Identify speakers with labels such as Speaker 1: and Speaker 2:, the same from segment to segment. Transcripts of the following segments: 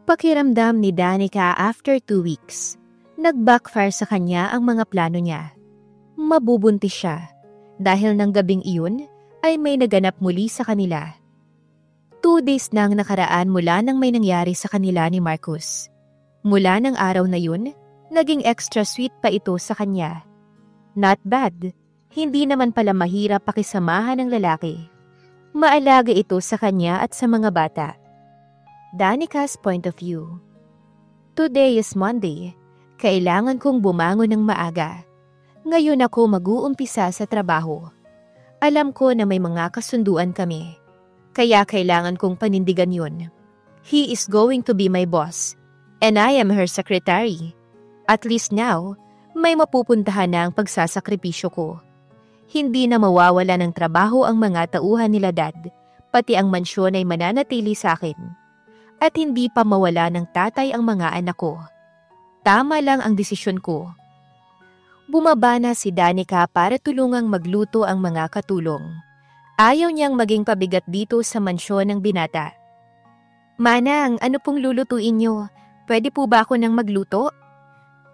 Speaker 1: Pakiramdam ni Danica after 2 weeks. Nag-backfire sa kanya ang mga plano niya. Mabubuntis siya. Dahil ng gabing iyon ay may naganap muli sa kanila. 2 days nang nakaraan mula nang may nangyari sa kanila ni Marcus. Mula ng araw na yun, naging extra sweet pa ito sa kanya. Not bad. Hindi naman pala mahirap pakisamahan ng lalaki. Maalaga ito sa kanya at sa mga bata. Danica's point of view. Today is Monday. Kailangan kong bumangon ng maaga. Ngayon ako mag-uumpisa sa trabaho. Alam ko na may mga kasunduan kami. Kaya kailangan kong panindigan yun. He is going to be my boss. And I am her secretary. At least now, may mapupuntahan na ang pagsasakripisyo ko. Hindi na mawawala ng trabaho ang mga tauhan nila dad. Pati ang mansyon ay mananatili sa akin. At hindi pa mawala ng tatay ang mga anak ko. Tama lang ang desisyon ko. Bumaba na si Danica para tulungang magluto ang mga katulong. Ayaw niyang maging pabigat dito sa mansyon ng binata. Manang, ano pong lulutuin niyo? Pwede po ba ako nang magluto?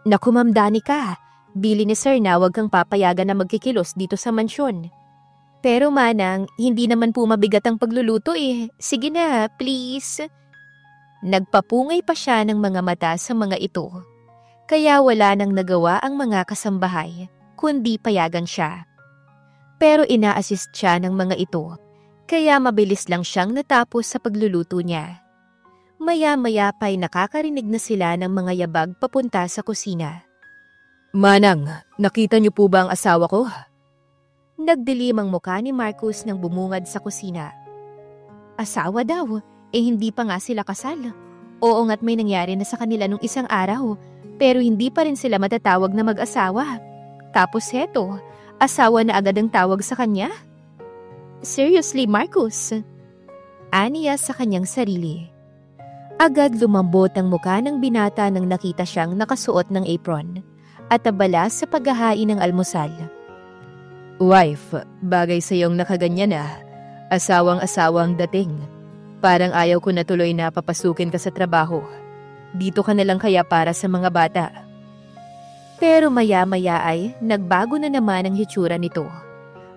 Speaker 1: Naku Ma'am Danica, bili ni Sir na huwag kang papayagan na magkikilos dito sa mansyon. Pero Manang, hindi naman po mabigat ang pagluluto eh. Sige na, please. Nagpapungay pa siya ng mga mata sa mga ito. Kaya wala nang nagawa ang mga kasambahay, kundi payagan siya. Pero ina-assist siya ng mga ito, kaya mabilis lang siyang natapos sa pagluluto niya. Maya-maya pa'y nakakarinig na sila ng mga yabag papunta sa kusina.
Speaker 2: Manang, nakita niyo po ba ang asawa ko?
Speaker 1: Nagdilim ang mukha ni Marcus nang bumungad sa kusina. Asawa daw? Hindi pa nga sila kasal. Oo nga't may nangyari na sa kanila nung isang araw, pero hindi pa rin sila matatawag na mag-asawa. Tapos heto, asawa na agad ang tawag sa kanya? Seriously, Marcus? Aniya sa kanyang sarili. Agad lumambot ang mukha ng binata nang nakita siyang nakasuot ng apron at abala sa paghahain ng almusal.
Speaker 2: Wife, bagay sa iyong nakaganyan na. Asawang-asawang dating. Parang ayaw ko na tuloy na papasukin ka sa trabaho. Dito ka na lang kaya para sa mga bata.
Speaker 1: Pero maya-maya ay nagbago na naman ang hitsura nito.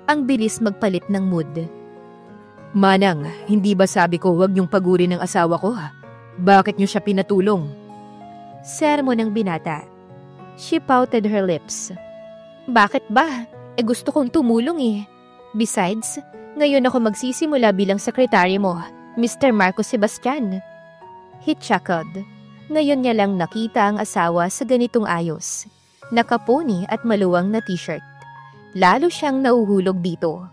Speaker 1: Ang bilis magpalit ng mood.
Speaker 2: Manang, hindi ba sabi ko huwag niyong pagurin ng asawa ko? Bakit niyo siya pinatulong?
Speaker 1: Sermon ng binata. She pouted her lips. Bakit ba? Gusto kong tumulong eh. Besides, ngayon ako magsisimula bilang sekretary mo, Mr. Marcos Sebastian. He chuckled. Ngayon niya lang nakita ang asawa sa ganitong ayos. Nakaponi at maluwang na t-shirt. Lalo siyang nauhulog dito.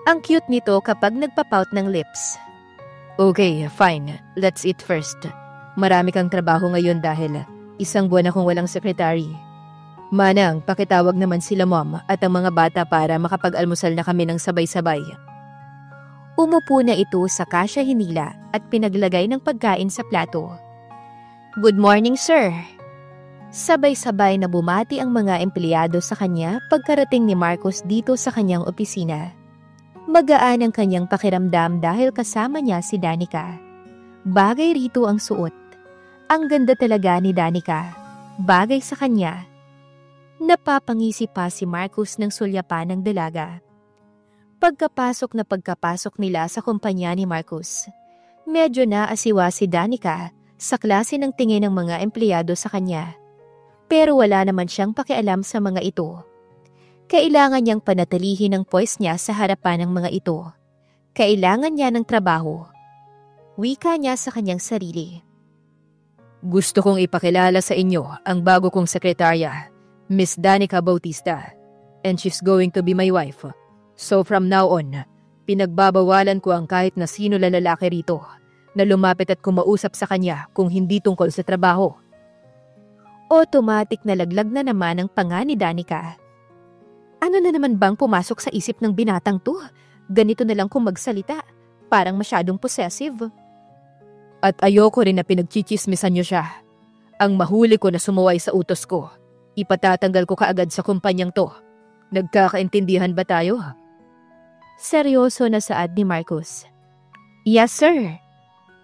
Speaker 1: Ang cute nito kapag nagpapout ng lips.
Speaker 2: Okay, fine. Let's eat first. Marami kang trabaho ngayon dahil 1 buwan akong walang sekretary. Manang, pakitawag naman sila mom at ang mga bata para makapag-almusal na kami ng sabay-sabay.
Speaker 1: Umupo na ito sa kasya hinila at pinaglagay ng pagkain sa plato. Good morning, sir. Sabay-sabay na bumati ang mga empleyado sa kanya pagkarating ni Marcos dito sa kanyang opisina. Magaan ang kanyang pakiramdam dahil kasama niya si Danica. Bagay rito ang suot. Ang ganda talaga ni Danica. Bagay sa kanya. Napapangisi pa si Marcos ng sulyapan ng dalaga. Pagkapasok nila sa kumpanya ni Marcos, medyo naasiwa si Danica sa klase ng tingin ng mga empleyado sa kanya. Pero wala naman siyang pakialam sa mga ito. Kailangan niyang panatilihin ang poise niya sa harapan ng mga ito. Kailangan niya ng trabaho. Wika niya sa kanyang sarili.
Speaker 2: Gusto kong ipakilala sa inyo ang bago kong sekretarya, Miss Danica Bautista. And she's going to be my wife. So from now on, pinagbabawalan ko ang kahit na sino na lalaki rito na lumapit at kumausap sa kanya kung hindi tungkol sa trabaho.
Speaker 1: Automatic na laglag na naman ang panga ni Danica. Ano na naman bang pumasok sa isip ng binatang to? Ganito na lang kung magsalita. Parang masyadong possessive.
Speaker 2: At ayoko rin na pinagchichismisan niyo siya. Ang mahuli ko na sumuway sa utos ko, ipatatanggal ko kaagad sa kumpanyang to. Nagkakaintindihan ba tayo?
Speaker 1: Seryoso na saad ni Marcos. Yes, sir.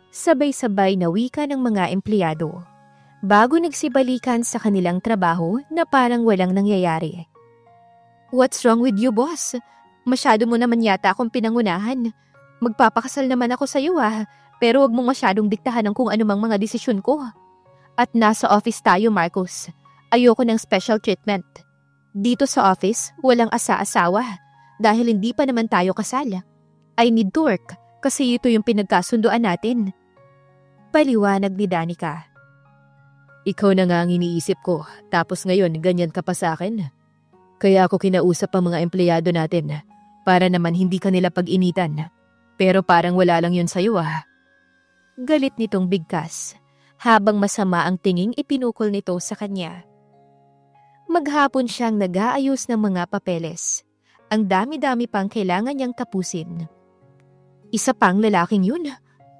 Speaker 1: Sabay-sabay na wika ng mga empleyado bago nagsibalikan sa kanilang trabaho na parang walang nangyayari. What's wrong with you, boss? Masyado mo naman yata akong pinangunahan. Magpapakasal naman ako sa iyo pero wag mong masyadong diktahan ng kung anumang mga desisyon ko. At nasa office tayo, Marcos. Ayoko ng special treatment. Dito sa office, walang asa-asawa dahil hindi pa naman tayo kasal. I need to work kasi ito yung pinagkasunduan natin. Paliwanag ni Danica.
Speaker 2: Ikaw na nga ang iniisip ko, tapos ngayon ganyan ka pa sa akin. Kaya ako kinausap ang mga empleyado natin para naman hindi ka nila pag-initan. Pero parang wala lang yun sa'yo
Speaker 1: Galit nitong bigkas habang masama ang tinging ipinukol nito sa kanya. Maghapon siyang nag-aayos ng mga papeles. Ang dami-dami pang kailangan niyang tapusin. Isa pang lalaking yun.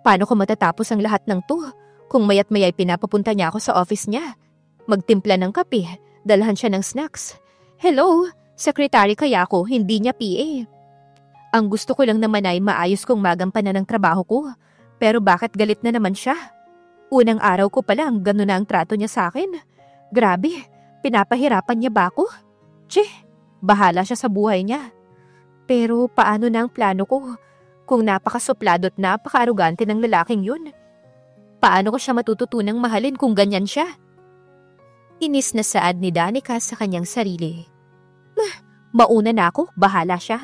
Speaker 1: Paano ko matatapos ang lahat ng to? Kung maya't maya'y pinapapunta niya ako sa office niya. Magtimpla ng kape, dalhan siya ng snacks. Hello, sekretary kaya ako, hindi niya PA. Ang gusto ko lang naman ay maayos kong magampanan ng trabaho ko. Pero bakit galit na naman siya? Unang araw ko pa lang, gano'n na ang trato niya sa akin. Grabe, pinapahirapan niya ba ako? Bahala siya sa buhay niya. Pero paano na ang plano ko? Kung napakasuplado at napaka-arugante ng lalaking yun. Paano ko siya matututunang mahalin kung ganyan siya? Inis na saad ni Danica sa kanyang sarili. Mauna na ako, bahala siya.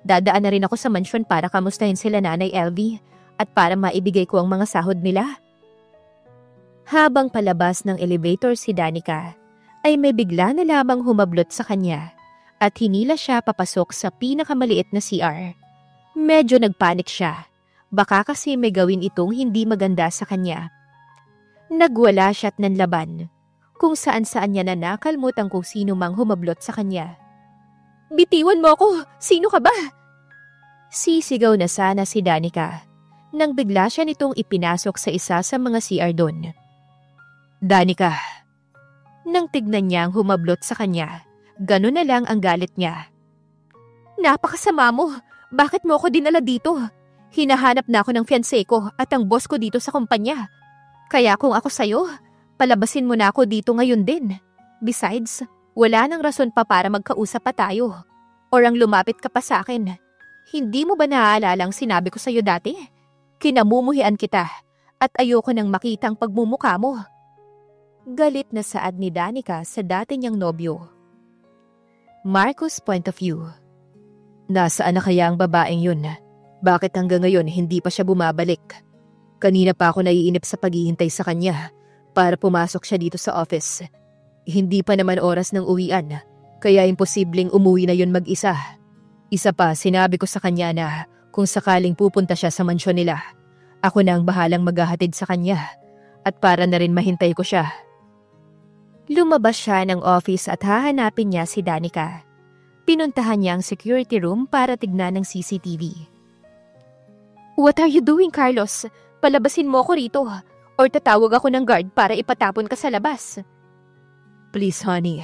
Speaker 1: Dadaan na rin ako sa mansyon para kamustahin sila Nanay LV at para maibigay ko ang mga sahod nila. Habang palabas ng elevator si Danica, ay may bigla na lamang humablot sa kanya at hinila siya papasok sa pinakamaliit na CR. Medyo nagpanik siya. Baka kasi may gawin itong hindi maganda sa kanya. Nagwala siya at nanlaban. Kung saan-saan niya na nakalmutan kung sino mang humablot sa kanya. Bitiwan mo ako! Sino ka ba? Sisigaw na sana si Danica nang bigla siya nitong ipinasok sa isa sa mga CR doon.
Speaker 2: Danica.
Speaker 1: Nang tignan niya ang humablot sa kanya, gano'n na lang ang galit niya. Napakasama mo! Bakit mo ako dinala dito? Hinahanap na ako ng fiancé ko at ang boss ko dito sa kumpanya. Kaya kung ako sa'yo, palabasin mo na ako dito ngayon din. Besides, wala nang rason pa para magkausap pa tayo. Or ang lumapit ka pa sa akin. Hindi mo ba naaalala ang sinabi ko sa'yo dati? Kinamumuhian kita at ayoko nang makita ang pagmumukha mo. Galit na saad ni Danica sa dati niyang nobyo. Marcos' point of view.
Speaker 2: Nasaan na kaya ang babaeng yun? Bakit hanggang ngayon hindi pa siya bumabalik? Kanina pa ako naiinip sa paghihintay sa kanya para pumasok siya dito sa office. Hindi pa naman oras ng uwian, kaya imposibleng umuwi na yun mag-isa. Isa pa, sinabi ko sa kanya na kung sakaling pupunta siya sa mansyon nila, ako na ang bahalang maghahatid sa kanya at para na rin mahintay ko siya.
Speaker 1: Lumabas siya ng office at hahanapin niya si Danica. Pinuntahan niya ang security room para tignan ng CCTV. What are you doing, Carlos? Palabasin mo ako rito or tatawag ako ng guard para ipatapon ka sa labas.
Speaker 2: Please, honey.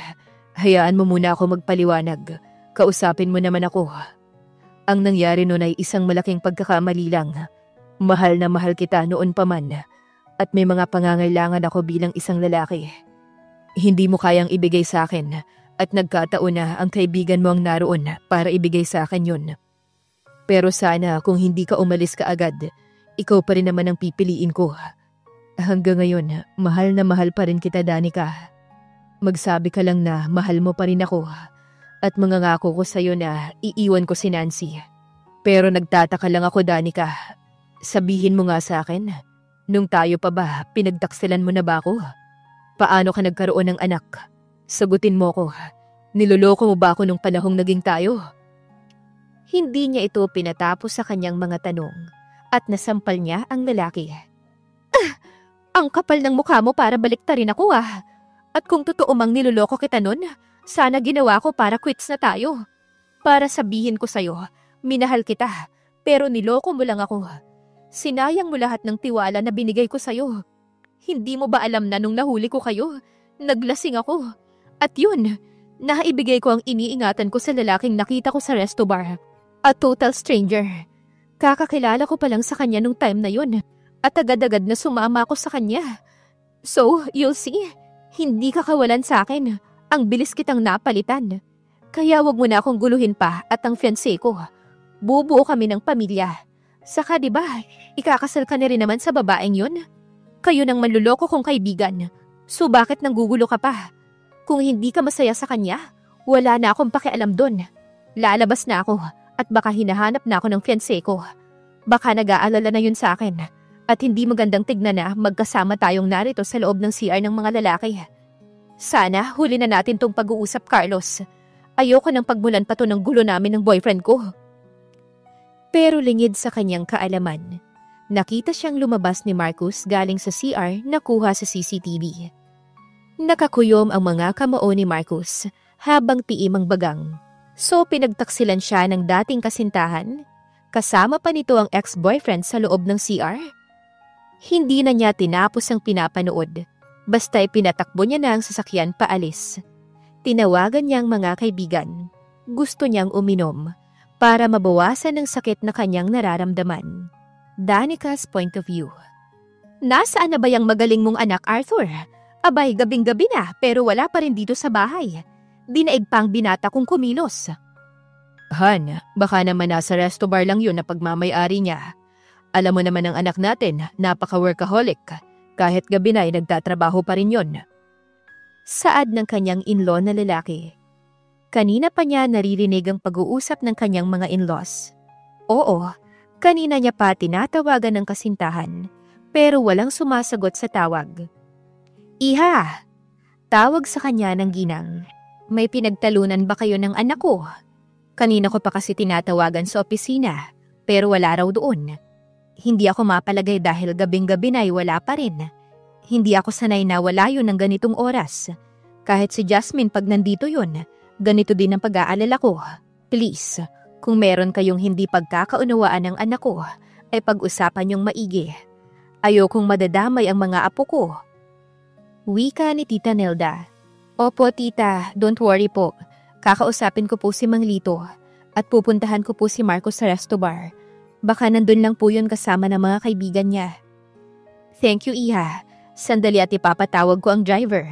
Speaker 2: Hayaan mo muna ako magpaliwanag. Kausapin mo naman ako. Ang nangyari noon ay isang malaking pagkakamali lang. Mahal na mahal kita noon pa man. At may mga pangangailangan ako bilang isang lalaki. Hindi mo kayang ibigay sa akin. At nagkataon na ang kaibigan mo ang naroon para ibigay sa akin yun. Pero sana kung hindi ka umalis ka agad, ikaw pa rin naman ang pipiliin ko. Hanggang ngayon, mahal na mahal pa rin kita, Danica. Magsabi ka lang na mahal mo pa rin ako. At mangangako ko sa'yo na iiwan ko si Nancy. Pero nagtataka lang ako, Danica. Sabihin mo nga sa akin, nung tayo pa ba, pinagtaksilan mo na ba ako? Paano ka nagkaroon ng anak? Sagutin mo ko, niloloko mo ba ako nung panahong naging tayo?
Speaker 1: Hindi niya ito pinatapos sa kanyang mga tanong at nasampal niya ang lalaki. Ang kapal ng mukha mo para baliktarin ako At kung totoo mang niloloko kita nun, sana ginawa ko para quits na tayo. Para sabihin ko sa'yo, minahal kita, pero niloko mo lang ako. Sinayang mo lahat ng tiwala na binigay ko sa'yo. Hindi mo ba alam na nung nahuli ko kayo, naglasing ako? At yun, naibigay ko ang iniingatan ko sa lalaking nakita ko sa resto bar. A total stranger. Kakakilala ko pa lang sa kanya nung time na yun. at agad-agad na sumama ako sa kanya. So, you'll see, hindi ka kawalan sa akin. Ang bilis kitang napalitan. Kaya wag mo na akong guluhin pa at ang fiancé ko. Bubuo kami ng pamilya. Saka 'di ba, ikakasal ka na rin naman sa babaeng yun? Kayo nang manluloko kong kaibigan. So bakit nanggugulo ka pa? Kung hindi ka masaya sa kanya, wala na akong pakialam doon. Lalabas na ako at baka hinahanap na ako ng fiancé ko. Baka nag-aalala na yun sa akin at hindi magandang tignan na magkasama tayong narito sa loob ng CR ng mga lalaki. Sana huli na natin tong pag-uusap, Carlos. Ayoko nang pagmulan pa to ng gulo namin ng boyfriend ko. Pero lingid sa kanyang kaalaman, nakita siyang lumabas ni Marcus galing sa CR na kuha sa CCTV. Nakakuyom ang mga kamao ni Marcus habang tiim ang bagang. So pinagtaksilan siya ng dating kasintahan, kasama pa nito ang ex-boyfriend sa loob ng CR. Hindi na niya tinapos ang pinapanood, basta ipinatakbo niya na ang sasakyan paalis. Tinawagan niya ang mga kaibigan. Gusto niyang uminom para mabawasan ang sakit na kanyang nararamdaman. Danica's point of view. Nasaan na ba yung magaling mong anak, Arthur? Abay, gabing-gabi na pero wala pa rin dito sa bahay. Dinaig pa ang binata kong kumilos.
Speaker 2: Han, baka naman nasa resto bar lang yun na pagmamay-ari niya. Alam mo naman ang anak natin, napaka-workaholic. Kahit gabi na ay nagtatrabaho pa rin yun. Saad ng kanyang in-law na lalaki. Kanina pa niya naririnig ang pag-uusap ng kanyang mga in-laws. Oo, kanina niya pa tinatawagan ng kasintahan, pero walang sumasagot sa tawag. Iha! Tawag sa kanya ng ginang. May pinagtalunan ba kayo ng anak ko? Kanina ko pa kasi tinatawagan sa opisina, pero wala raw doon. Hindi ako mapalagay dahil gabing-gabi na ay wala pa rin. Hindi ako sanay na wala yun ng ganitong oras. Kahit si Jasmine pag nandito yun, ganito din ang pag-aalala ko. Please, kung meron kayong hindi pagkakaunawaan ng anak ko, ay pag-usapan yung maigi. Ayokong madadamay ang mga apo ko. Wika ni Tita Nelda. Opo tita, don't worry po. Kakausapin ko po si Mang Lito at pupuntahan ko po si Marcos sa resto bar. Baka nandun lang po yun kasama ng mga kaibigan niya. Thank you, Iha. Sandali at ipapatawag ko ang driver.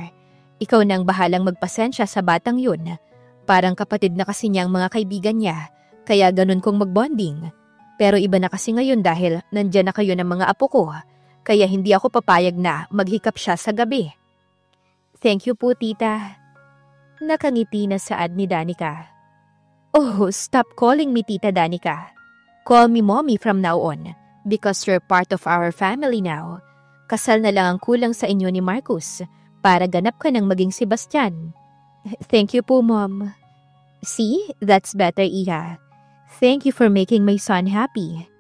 Speaker 2: Ikaw nang bahalang magpasensya sa batang yun. Parang kapatid na kasi niyang mga kaibigan niya, kaya ganun kong magbonding. Pero iba na kasi ngayon dahil nandyan na kayo ng mga apo ko, kaya hindi ako papayag na maghikap siya sa gabi. Thank you po, tita. Nakangiti na saad ni Danica. Oh, stop calling me Tita Danica. Call me Mommy from now on, because you're part of our family now. Kasal na lang ang kulang sa inyo ni Marcus para ganap ka ng maging Sebastian. Thank you po, Mom. See, that's better, Iha. Thank you for making my son happy.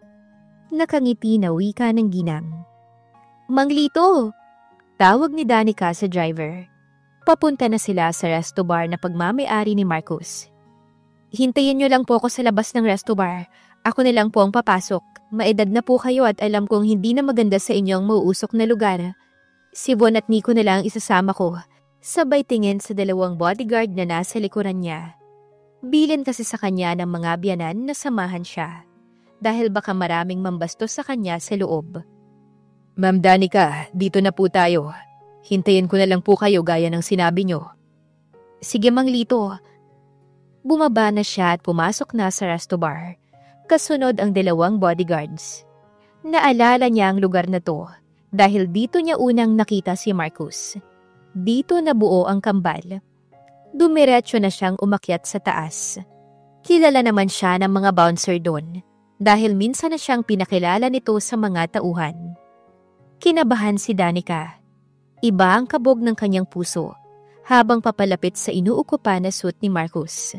Speaker 2: Nakangiti na wika ng ginang. Mang Lito! Tawag ni Danica sa driver. Papunta na sila sa resto bar na pagmamay-ari ni Marcus. Hintayin niyo lang po ako sa labas ng resto bar. Ako na lang po ang papasok. Maedad na po kayo at alam kong hindi na maganda sa inyo ang mauusok na lugar. Si Bon at Nico na lang isasama ko. Sabay tingin sa dalawang bodyguard na nasa likuran niya. Bilin kasi sa kanya ng mga biyanan na samahan siya. Dahil baka maraming mambastos sa kanya sa loob. Ma'am Danica, dito na po tayo. Hintayin ko na lang po kayo gaya ng sinabi nyo.
Speaker 1: Sige Mang Lito. Bumaba na siya at pumasok na sa resto bar. Kasunod ang dalawang bodyguards. Naalala niya ang lugar na to dahil dito niya unang nakita si Marcus. Dito nabuo ang kambal. Dumiretso na siyang umakyat sa taas. Kilala naman siya ng mga bouncer doon dahil minsan na siyang pinakilala nito sa mga tauhan. Kinabahan si Danica. Iba ang kabog ng kanyang puso habang papalapit sa inuukupan na suit ni Marcus.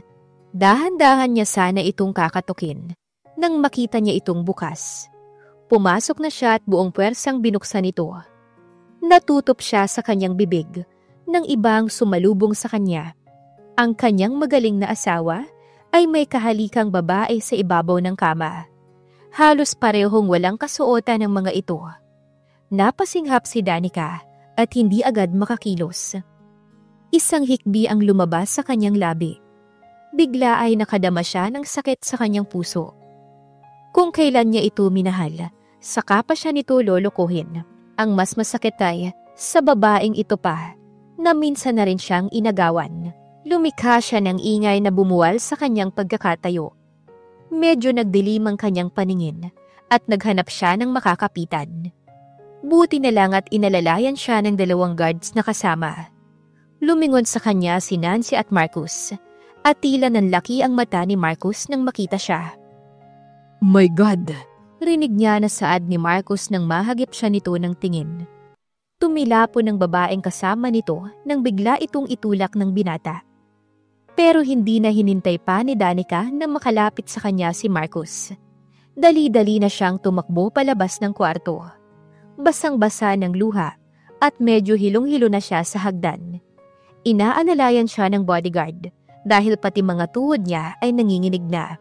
Speaker 1: Dahan-dahan niya sana itong kakatukin nang makita niya itong bukas. Pumasok na siya at buong puwersang binuksan ito. Natutop siya sa kanyang bibig nang ibang sumalubong sa kanya. Ang kanyang magaling na asawa ay may kahalikang babae sa ibabaw ng kama. Halos parehong walang kasuotan ng mga ito. Napasinghap si Danica at hindi agad makakilos. Isang hikbi ang lumabas sa kanyang labi. Bigla ay nakadama siya ng sakit sa kanyang puso. Kung kailan niya ito minahal, Saka pa siya nito lolokohin. Ang mas masakit ay sa babaeng ito pa na minsan na rin siyang inagawan. Lumikha siya ng ingay na bumuwal sa kanyang pagkakatayo. Medyo nagdilim ang kanyang paningin at naghanap siya ng makakapitan. Buti na lang at inalalayan siya ng 2 guards na kasama. Lumingon sa kanya si Nancy at Marcus at tila nanlaki ang mata ni Marcus nang makita siya.
Speaker 2: My God!
Speaker 1: Rinig niya na saad ni Marcus nang mahagip siya nito ng tingin. Tumilapo ng babaeng kasama nito nang bigla itong itulak ng binata. Pero hindi na hinintay pa ni Danica na makalapit sa kanya si Marcus. Dali-dali na siyang tumakbo palabas ng kwarto. Basang-basa ng luha at medyo hilong-hilo na siya sa hagdan. Inaalalayan siya ng bodyguard dahil pati mga tuhod niya ay nanginginig na.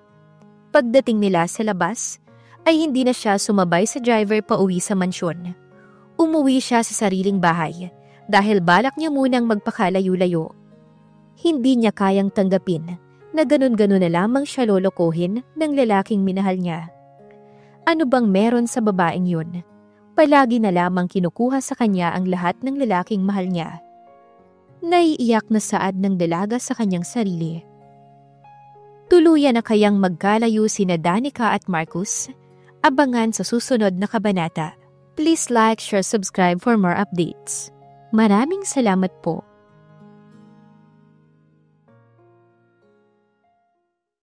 Speaker 1: Pagdating nila sa labas, ay hindi na siya sumabay sa driver pauwi sa mansyon. Umuwi siya sa sariling bahay dahil balak niya munang magpakalayo-layo. Hindi niya kayang tanggapin na ganun-ganun na lamang siya lolokohin ng lalaking minahal niya. Ano bang meron sa babaeng yun? Palagi na lamang kinukuha sa kanya ang lahat ng lalaking mahal niya. Naiiyak na saad ng dalaga sa kanyang sarili. Tuluyan na kayang magkalayo sina Danica at Marcus? Abangan sa susunod na kabanata. Please like, share, subscribe for more updates. Maraming salamat po.